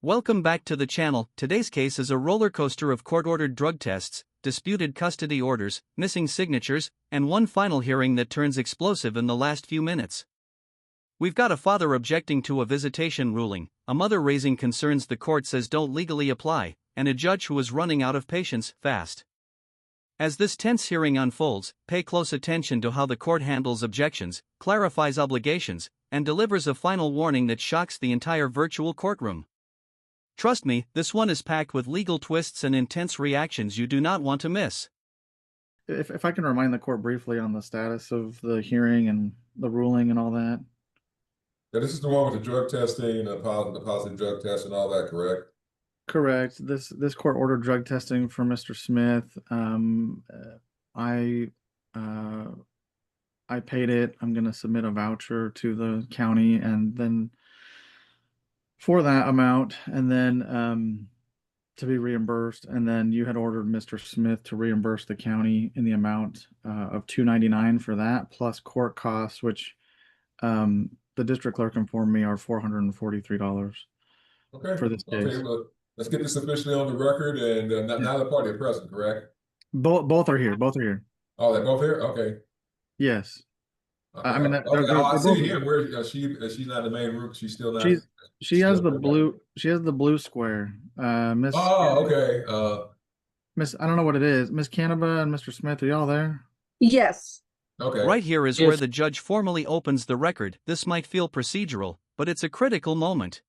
Welcome back to the channel. Today's case is a roller coaster of court-ordered drug tests, disputed custody orders, missing signatures, and one final hearing that turns explosive in the last few minutes. We've got a father objecting to a visitation ruling, a mother raising concerns the court says don't legally apply, and a judge who is running out of patience fast. As this tense hearing unfolds, pay close attention to how the court handles objections, clarifies obligations, and delivers a final warning that shocks the entire virtual courtroom. Trust me, this one is packed with legal twists and intense reactions you do not want to miss. If I can remind the court briefly on the status of the hearing and the ruling and all that. Yeah, this is the one with the drug testing and the positive drug test and all that, correct? Correct. This court ordered drug testing for Mr. Smith. I paid it. I'm going to submit a voucher to the county and then for that amount, and then to be reimbursed. And then you had ordered Mr. Smith to reimburse the county in the amount of $299 for that, plus court costs, which the district clerk informed me are $443 for this case. Okay, well, let's get this officially on the record, and now the party are present, correct? Both are here. Both are here. Oh, they're both here? Okay. Yes. Okay. I mean, I see here. Where she's not in the main room. She's still not. She has the blue. She has the blue square. Miss. Oh, okay. Miss. I don't know what it is. Miss Canaba and Mr. Smith. Are y'all there? Yes. Okay. Right here is where the judge formally opens the record. This might feel procedural, but it's a critical moment.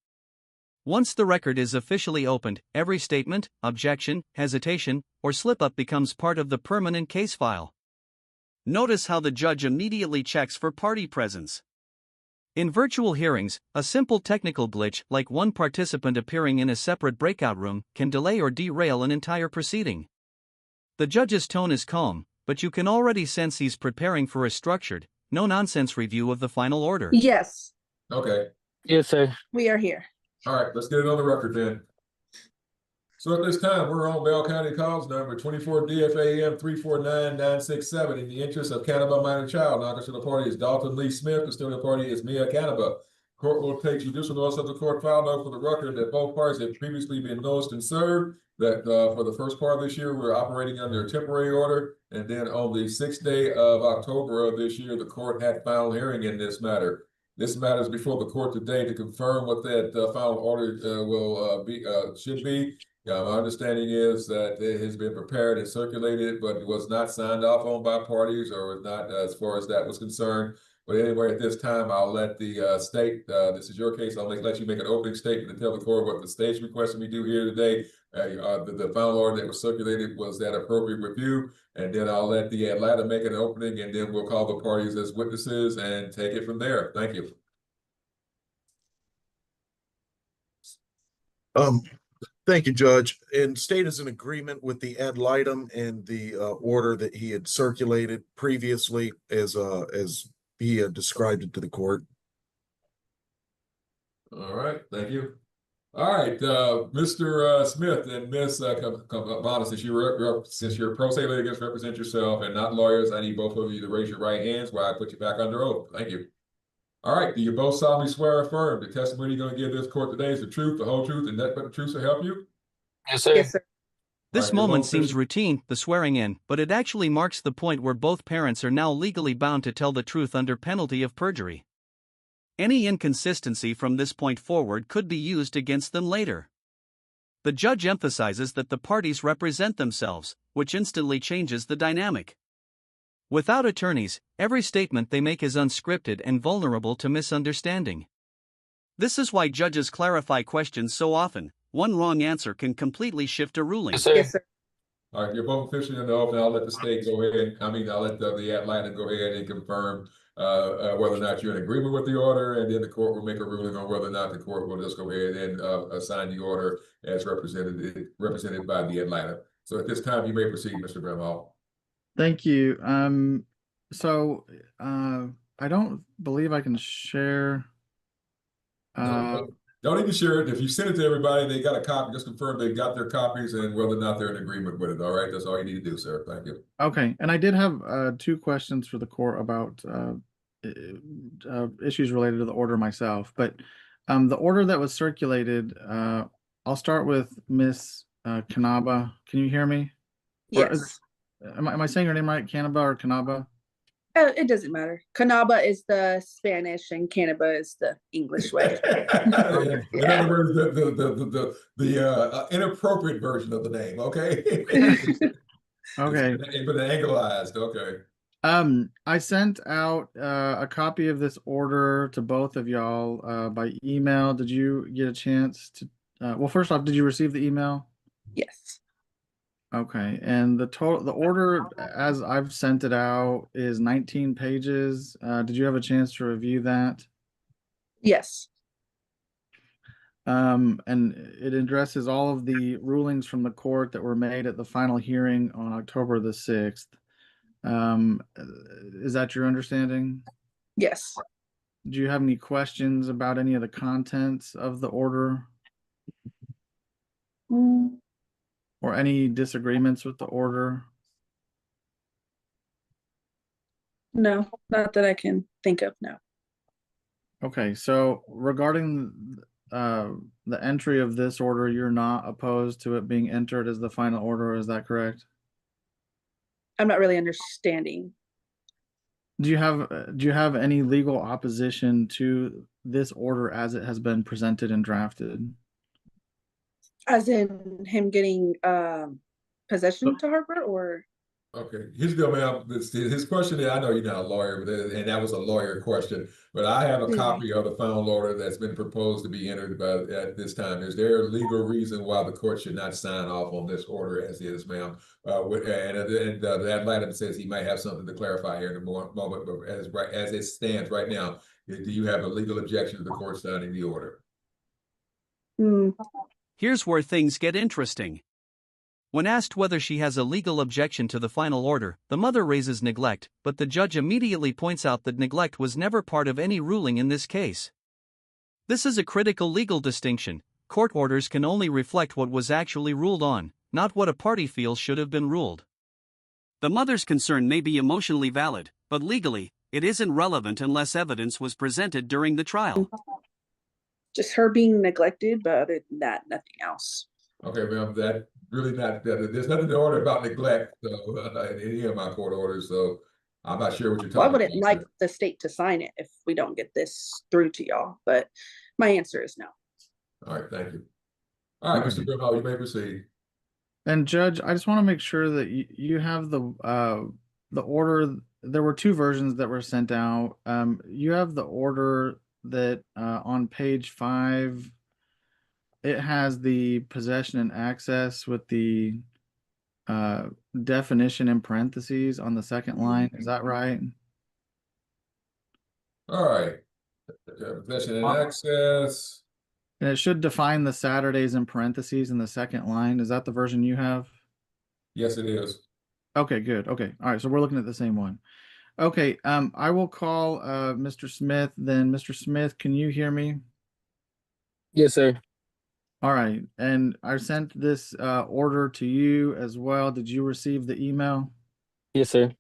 Once the record is officially opened, every statement, objection, hesitation, or slip-up becomes part of the permanent case file. Notice how the judge immediately checks for party presence. In virtual hearings, a simple technical glitch, like one participant appearing in a separate breakout room, can delay or derail an entire proceeding. The judge's tone is calm, but you can already sense he's preparing for a structured, no-nonsense review of the final order. Yes. Okay. Yes, sir. We are here. All right, let's get it on the record then. So at this time, we're on Bell County Calls number 24 DFAM 349967 in the interest of Canaba minor child. Non-custodial party is Dalton Lee Smith. Custodial party is Mia Canaba. Court will take judicial notice of the court file note for the record that both parties have previously been noticed and served. That for the first part of this year, we're operating under a temporary order. And then on the 6th day of October of this year, the court had final hearing in this matter. This matter is before the court today to confirm what that final order should be. My understanding is that it has been prepared and circulated, but it was not signed off on by parties, or was not as far as that was concerned. But anyway, at this time, I'll let the state, this is your case, I'll let you make an opening statement to tell the court what the state's requesting we do here today. The final order that was circulated was that appropriate review, and then I'll let the Litem make an opening, and then we'll call the parties as witnesses and take it from there. Thank you. Thank you, Judge. And state is in agreement with the ad litem and the order that he had circulated previously as he had described it to the court. All right, thank you. All right, Mr. Smith and Ms. Cabana, since you're pro se litigants, represent yourself and not lawyers, I need both of you to raise your right hands while I put you back under oath. Thank you. All right, do you both solemnly swear or affirm the testimony you're going to give this court today is the truth, the whole truth, and nothing but the truth to help you? Yes, sir. Yes, sir. This moment seems routine, the swearing in, but it actually marks the point where both parents are now legally bound to tell the truth under penalty of perjury. Any inconsistency from this point forward could be used against them later. The judge emphasizes that the parties represent themselves, which instantly changes the dynamic. Without attorneys, every statement they make is unscripted and vulnerable to misunderstanding. This is why judges clarify questions so often. One wrong answer can completely shift a ruling. Yes, sir. Yes, sir. All right, you're both officially in the oath, and I'll let the state go ahead. I'll let the Atlanta go ahead and confirm whether or not you're in agreement with the order, and then the court will make a ruling on whether or not the court will just go ahead and assign the order as represented by the Atlanta. So at this time, you may proceed, Mr. Bramhall. Thank you. So I don't believe I can share. Don't even share it. If you send it to everybody, they got a copy. Just confirm they got their copies and whether or not they're in agreement with it. All right, that's all you need to do, sir. Thank you. Okay, and I did have two questions for the court about issues related to the order myself. But the order that was circulated I'll start with Miss Canaba. Can you hear me? Or Yes. am I saying her name right? Canaba or Canaba? It doesn't matter. Canaba is the Spanish and Canaba is the English way. In other words, the inappropriate version of the name, okay? Okay. But anglicized, okay. I sent out a copy of this order to both of y'all by email. Did you get a chance to? Well, first off, did you receive the email? Yes. Okay, and the order as I've sent it out is 19 pages. Did you have a chance to review that? Yes. And it addresses all of the rulings from the court that were made at the final hearing on October the 6th. Is that your understanding? Yes. Do you have any questions about any of the contents of the order Mm, or any disagreements with the order? no, not that I can think of. No. Okay, so regarding the entry of this order, you're not opposed to it being entered as the final order, is that correct? I'm not really understanding. Do you have any legal opposition to this order as it has been presented and drafted? As in him getting possession to Harper, or Okay, here's the deal, ma'am. His question is, I know you're not a lawyer, and that was a lawyer question, but I have a copy of the final order that's been proposed to be entered at this time. Is there a legal reason why the court should not sign off on this order as is, ma'am? That Litem says he might have something to clarify here in a moment, but as it stands right now, do you have a legal objection to the court signing the order? Here's where things get interesting. When asked whether she has a legal objection to the final order, the mother raises neglect, but the judge immediately points out that neglect was never part of any ruling in this case. This is a critical legal distinction. Court orders can only reflect what was actually ruled on, not what a party feels should have been ruled. The mother's concern may be emotionally valid, but legally, it isn't relevant unless evidence was presented during the trial. just her being neglected, but other than that, nothing else. Okay, ma'am, that really not, there's nothing to order about neglect, so, in any of my court orders, so I'm not sure what you're Well, I talking about. wouldn't like the state to sign it if we don't get this through to y'all, but my answer is no. All right, thank you. All right, Mr. Grimall, you may proceed. And Judge, I just want to make sure that you have the order. There were two versions that were sent out. You have the order that on page 5, it has the possession and access with the definition in parentheses on the second line. Is that right? All right. Possession and access. And it should define the Saturdays in parentheses in the second line. Is that the version you have? Yes, it is. Okay, good. Okay. All right. So we're looking at the same one. Okay. I will call Mr. Smith then. Mr. Smith, can you hear me? Yes, sir. All right. And I sent this order to you as well. Did you receive the email? Yes, sir.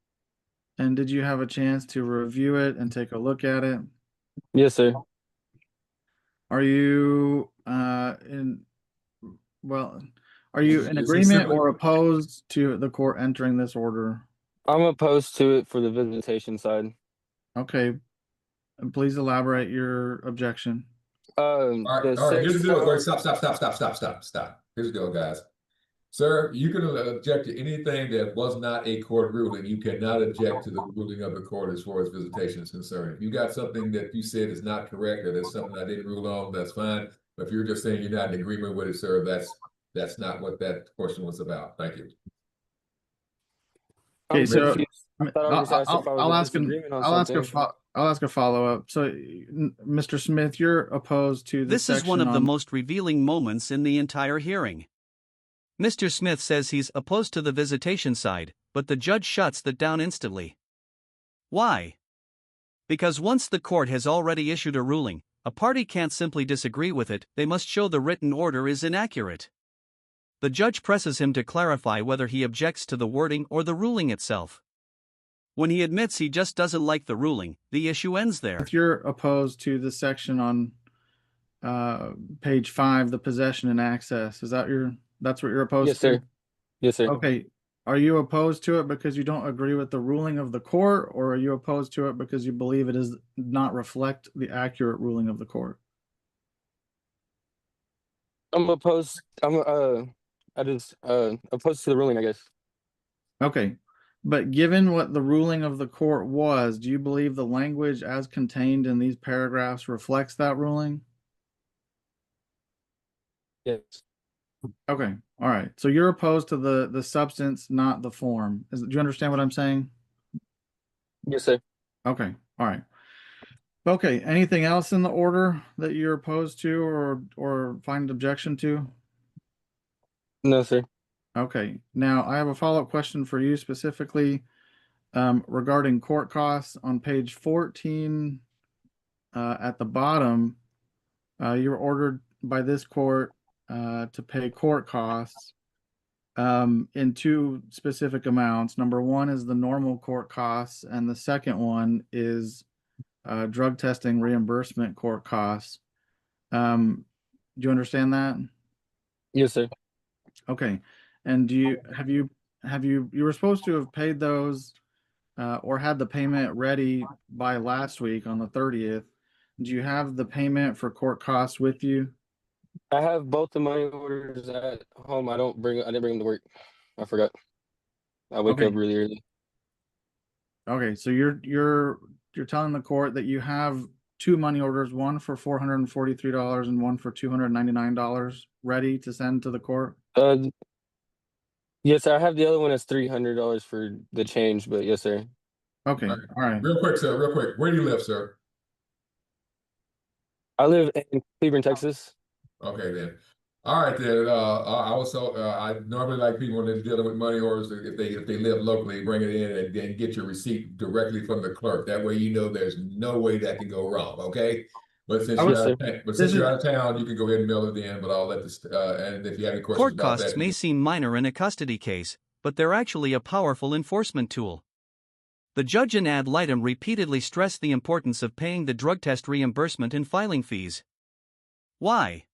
And did you have a chance to review it and take a look at it? Yes, sir. Are you are you in agreement or opposed to the court entering this order? I'm opposed to it for the visitation side. Okay. And please elaborate your objection. All right, here's the deal. Wait, stop. Here's the deal, guys. Sir, you can object to anything that was not a court ruling. You cannot object to the ruling of the court as far as visitation is concerned. If you got something that you said is not correct or there's something I didn't rule on, that's fine. But if you're just saying you're not in agreement with it, sir, that's not what that question was about. Thank you. Okay, so I'll ask a follow-up. So, Mr. Smith, you're opposed to this is one of the most revealing moments in the entire hearing. Mr. Smith says he's opposed to the visitation side, but the judge shuts that down instantly. Why? Because once the court has already issued a ruling, a party can't simply disagree with it, they must show the written order is inaccurate. The judge presses him to clarify whether he objects to the wording or the ruling itself. When he admits he just doesn't like the ruling, the issue ends there. If you're opposed to the section on page 5, the possession and access. Is that that's what you're opposed Yes, to? sir. Yes, sir. Okay. Are you opposed to it because you don't agree with the ruling of the court, or are you opposed to it because you believe it does not reflect the accurate ruling of the court? I'm opposed. I just opposed to the ruling, I guess. Okay. But given what the ruling of the court was, do you believe the language as contained in these paragraphs reflects that ruling? Yes. Okay. All right. So you're opposed to the substance, not the form. Do you understand what I'm saying? Yes, sir. Okay. All right. Okay. Anything else in the order that you're opposed to or find objection to? No, sir. Okay. Now I have a follow-up question for you specifically regarding court costs on page 14 at the bottom. You were ordered by this court to pay court costs in 2 specific amounts. Number 1 is the normal court costs, and the second one is drug testing reimbursement court costs. Do you understand that? Yes, sir. Okay. And you were supposed to have paid those or had the payment ready by last week on the 30th. Do you have the payment for court costs with you? I have both the money orders at home. I didn't bring them to work. I forgot. I wake Okay. up really early. Okay, so you're telling the court that you have 2 money orders, one for $443 and one for $299 ready to send to the court? Yes, sir. I have the other one as $300 for the change, but yes, sir. Okay, all right. Real quick, sir, real quick. Where do you live, sir? I live in Cleveland, Texas. Okay, then. All right, then. I normally like people when they're dealing with money orders, if they live locally, bring it in and then get your receipt directly from the clerk. That way, you know there's no way that can go wrong. Okay. But since Yes, sir. you're out of town, you can go ahead and mail it in. But I'll let this. And if you have any questions Court about costs that, may seem minor in a custody case, but they're actually a powerful enforcement tool. The judge in ad litem repeatedly stressed the importance of paying the drug test reimbursement and filing fees. Why?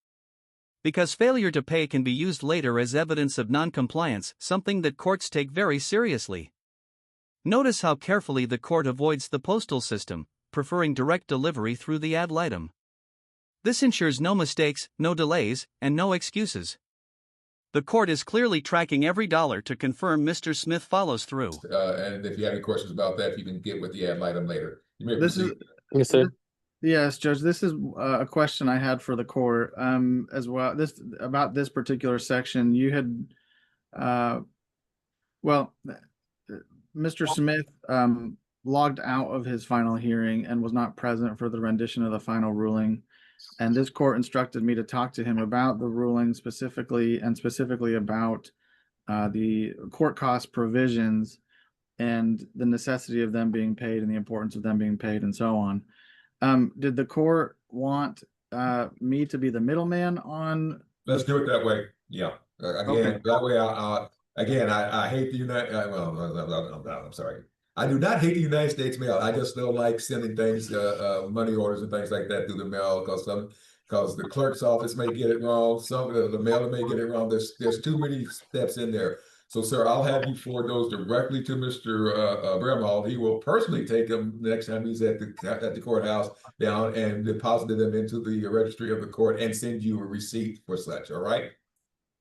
Because failure to pay can be used later as evidence of non-compliance, something that courts take very seriously. Notice how carefully the court avoids the postal system, preferring direct delivery through the ad litem. This ensures no mistakes, no delays, and no excuses. The court is clearly tracking every dollar to confirm Mr. Smith follows through. and if you have any questions about that, you can get with the ad litem later. You may This proceed. is Yes, sir. Yes, Judge, this is a question I had for the court as well. About this particular section, you had Mr. Smith logged out of his final hearing and was not present for the rendition of the final ruling. And this court instructed me to talk to him about the ruling specifically about the court cost provisions and the necessity of them being paid and the importance of them being paid and so on. Did the court want me to be the middleman on? Let's do it that way. Yeah. Okay. That way, I hate the United. I'm sorry. I do not hate the United States mail. I just don't like sending things, money orders and things like that through the mail because the clerk's office may get it wrong. Some of the mailer may get it wrong. There's too many steps in there. So, sir, I'll have you forward those directly to Mr. Bremhall. He will personally take them next time he's at the courthouse down and deposit them into the registry of the court and send you a receipt for such. All right.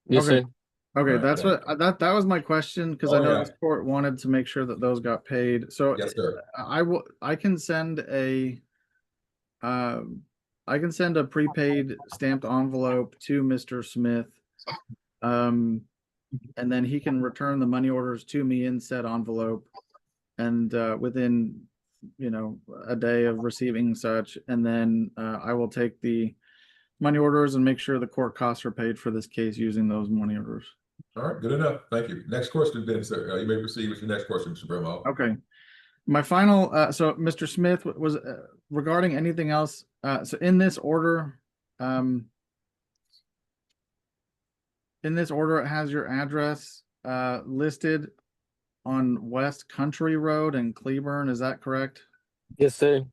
Yes, Okay. sir. Okay, Right, that's yeah. what that was my question because Oh, I know yeah. this court wanted to make sure that those got paid. So Yes, sir. I can send a prepaid stamped envelope to Mr. Smith, and then he can return the money orders to me in said envelope, and within a day of receiving such, and then I will take the money orders and make sure the court costs are paid for this case using those money orders. All right, good enough. Thank you. Next question, then, sir. You may proceed with your next question, Mr. Bremhall. Okay. My final, so Mr. Smith was regarding anything else. So in this order, it has your address listed on West Country Road in Cleburne. Is that correct? Yes, sir.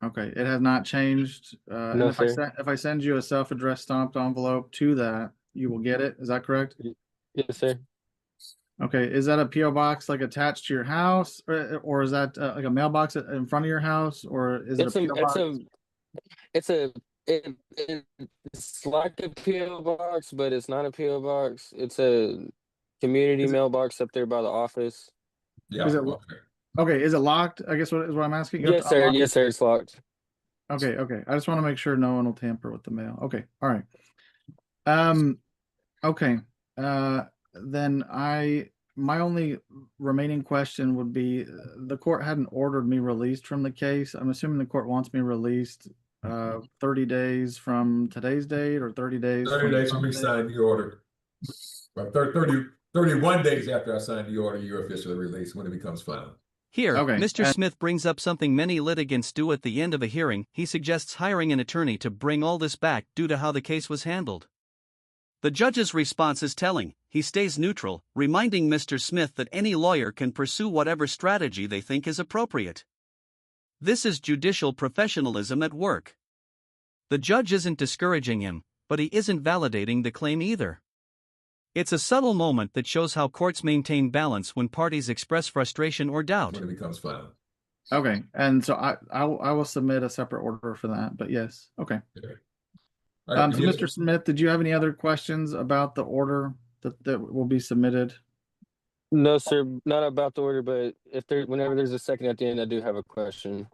Okay, it has not changed. And No, if I sir. if I send you a self-addressed stamped envelope to that, you will get it. Is that correct? Yes, sir. Okay, is that a PO box like attached to your house, or is that like a mailbox in front of your house, or is it a It's a, PO it's box? a, it's a, it's like a PO box, but it's not a PO box. It's a community Is it mailbox up there by the office. Yeah, is it okay. okay? Is it locked? I guess what is what I'm asking. You have Yes, to sir. unlock Yes, it. sir. It's locked. Okay, okay. I just want to make sure no one will tamper with the mail. Okay, all right. Um, okay. Uh, then my only remaining question would be the court hadn't ordered me released from the case. I'm assuming the court wants me released 30 days from today's date or 30 days 30 from days from me Sunday. signing the order. But 31 days after I sign the order, you're officially released when it becomes final. Here, Okay, Mr. and- Smith brings up something many litigants do at the end of a hearing. He suggests hiring an attorney to bring all this back due to how the case was handled. The judge's response is telling. He stays neutral, reminding Mr. Smith that any lawyer can pursue whatever strategy they think is appropriate. This is judicial professionalism at work. The judge isn't discouraging him, but he isn't validating the claim either. It's a subtle moment that shows how courts maintain balance when parties express frustration or doubt. When it becomes final. Okay, and so I will submit a separate order for that. But yes, okay. Okay. All right, So Mr. Smith, did you have any other questions about the order that will be submitted? No, sir. Not about the order, but whenever there's a second at the end, I do have a question.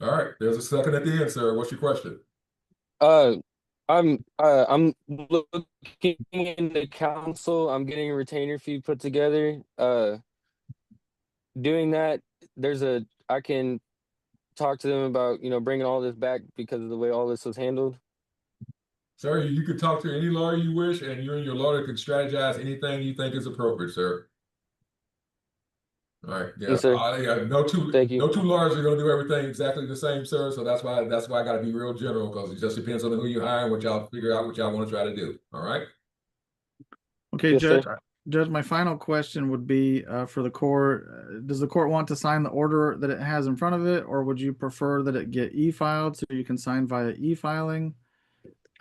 all right, there's a second at the end, sir. What's your question? I'm looking into counsel. I'm getting a retainer fee put together. Doing that, I can talk to them about, bringing all this back because of the way all this was handled. Sir, you can talk to any lawyer you wish, and you and your lawyer can strategize anything you think is appropriate, sir. All right, yeah. Yes, sir. Thank you. No two lawyers are going to do everything exactly the same, sir. So that's why I got to be real general, because it just depends on who you hire and what y'all figure out what y'all want to try to do. All right. Okay, Yes, Judge. sir. Judge, my final question would be for the court. Does the court want to sign the order that it has in front of it, or would you prefer that it get e-filed so you can sign via e-filing?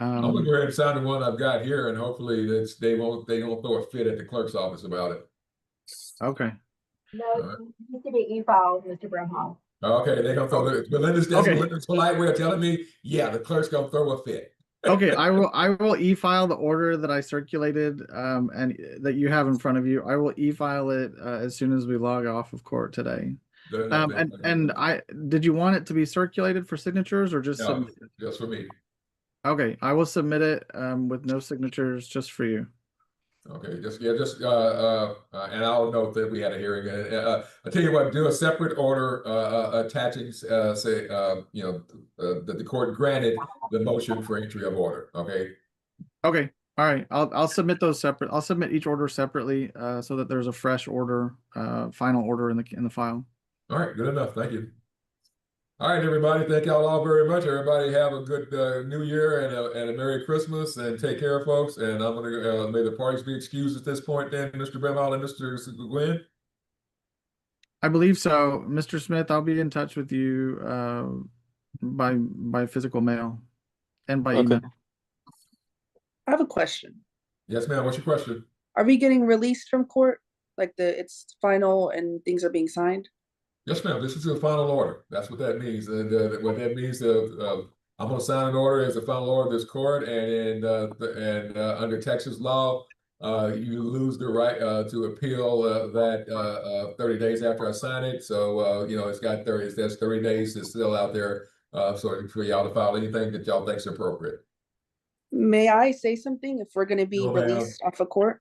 I'm gonna go ahead and sign the one I've got here, and hopefully they don't throw a fit at the clerk's office about it. Okay. No, it needs to be e-filed, Mr. Brimhall. Okay, they're gonna throw it. Belinda's polite way of telling me, yeah, the clerk's gonna throw a fit. Okay, I will e-file the order that I circulated and that you have in front of you. I will e-file it as soon as we log off of court today. Did you want it to be circulated for signatures or just submitted? Just for me. Okay, I will submit it with no signatures just for you. Okay, and I'll note that we had a hearing. I tell you what, do a separate order attaching, that the court granted the motion for entry of order. Okay. Okay. All right. I'll submit those separate. I'll submit each order separately so that there's a fresh order, final order in the file. All right. Good enough. Thank you. All right, everybody. Thank y'all all very much. Everybody have a good New Year and a Merry Christmas, and take care, folks. And I'm gonna may the parties be excused at this point. Then, Mr. Brimhall and Mr. Gwynn. I believe so, Mr. Smith. I'll be in touch with you by physical mail and by email. I have a question. Yes, ma'am. What's your question? Are we getting released from court? Like it's final and things are being signed? Yes, ma'am. This is the final order. That's what that means. And what that means, I'm going to sign an order as a final order of this court, and under Texas law, you lose the right to appeal that 30 days after I sign it. So it's got 30. There's 30 days that's still out there, so for y'all to file anything that y'all think is appropriate. May I say something if we're going to be released off of court?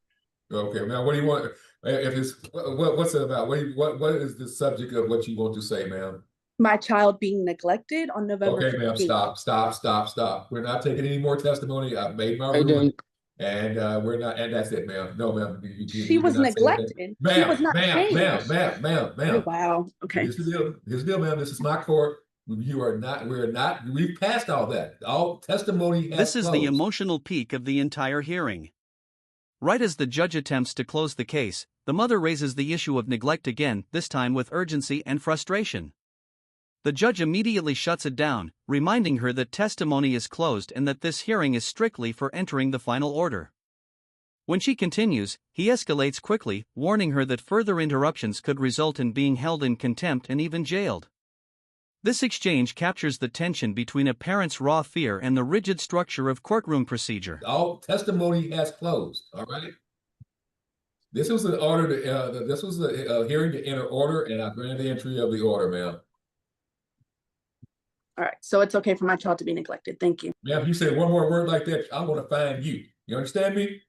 Okay, now what do you want? If it's what's it about? What is the subject of what you want to say, ma'am? My child being neglected on November 15th. Okay, ma'am, stop. We're not taking any more testimony. I've made my ruling, and we're not. And that's it, ma'am. No, ma'am. She was neglected. She was not changed. Ma'am. Oh, wow. Okay. Here's the deal, ma'am. This is my court. We're not. We've passed all that. All testimony has This is closed. the emotional peak of the entire hearing. Right as the judge attempts to close the case, the mother raises the issue of neglect again, this time with urgency and frustration. The judge immediately shuts it down, reminding her that testimony is closed and that this hearing is strictly for entering the final order. When she continues, he escalates quickly, warning her that further interruptions could result in being held in contempt and even jailed. This exchange captures the tension between a parent's raw fear and the rigid structure of courtroom procedure. All testimony has closed, all right? This was an order this was a hearing to enter order, and I granted the entry of the order, ma'am. All right, so it's okay for my child to be neglected. Thank you. Ma'am, if you say one more word like that, I'm gonna fine you. You understand me?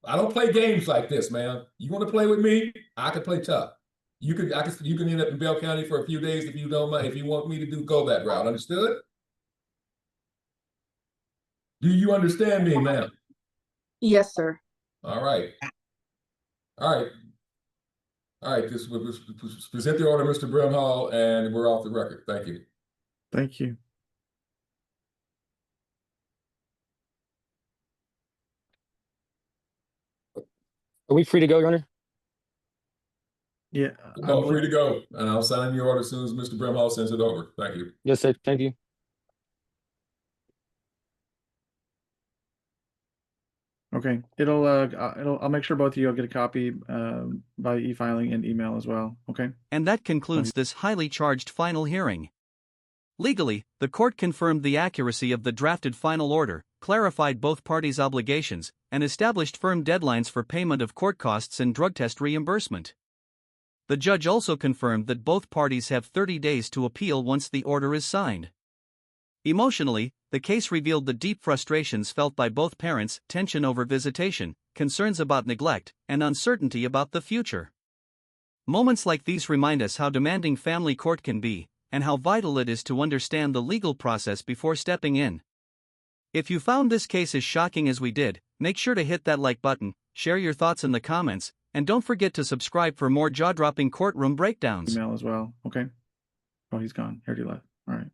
I don't play games like this, man. You want to play with me? I can play tough. You can end up in Bell County for a few days if you don't mind. If you want me to go that route, understood? Do you understand me, ma'am? Yes, sir. All right. All right. All right. This was present the order, Mr. Brimhall, and we're off the record. Thank you. Thank you. Are we free to go, Your Honor? Yeah. I'm free to go, and I'll sign your order as soon as Mr. Brimhall sends it over. Thank you. Yes, sir. Thank you. Okay. I'll make sure both of you will get a copy by e-filing and email as well. Okay. And that concludes this highly charged final hearing. Legally, the court confirmed the accuracy of the drafted final order, clarified both parties' obligations, and established firm deadlines for payment of court costs and drug test reimbursement. The judge also confirmed that both parties have 30 days to appeal once the order is signed. Emotionally, the case revealed the deep frustrations felt by both parents, tension over visitation, concerns about neglect, and uncertainty about the future. Moments like these remind us how demanding family court can be, and how vital it is to understand the legal process before stepping in. If you found this case as shocking as we did, make sure to hit that like button, share your thoughts in the comments, and don't forget to subscribe for more jaw-dropping courtroom breakdowns. Email as well. Okay. Oh, he's gone. Here he left. All right.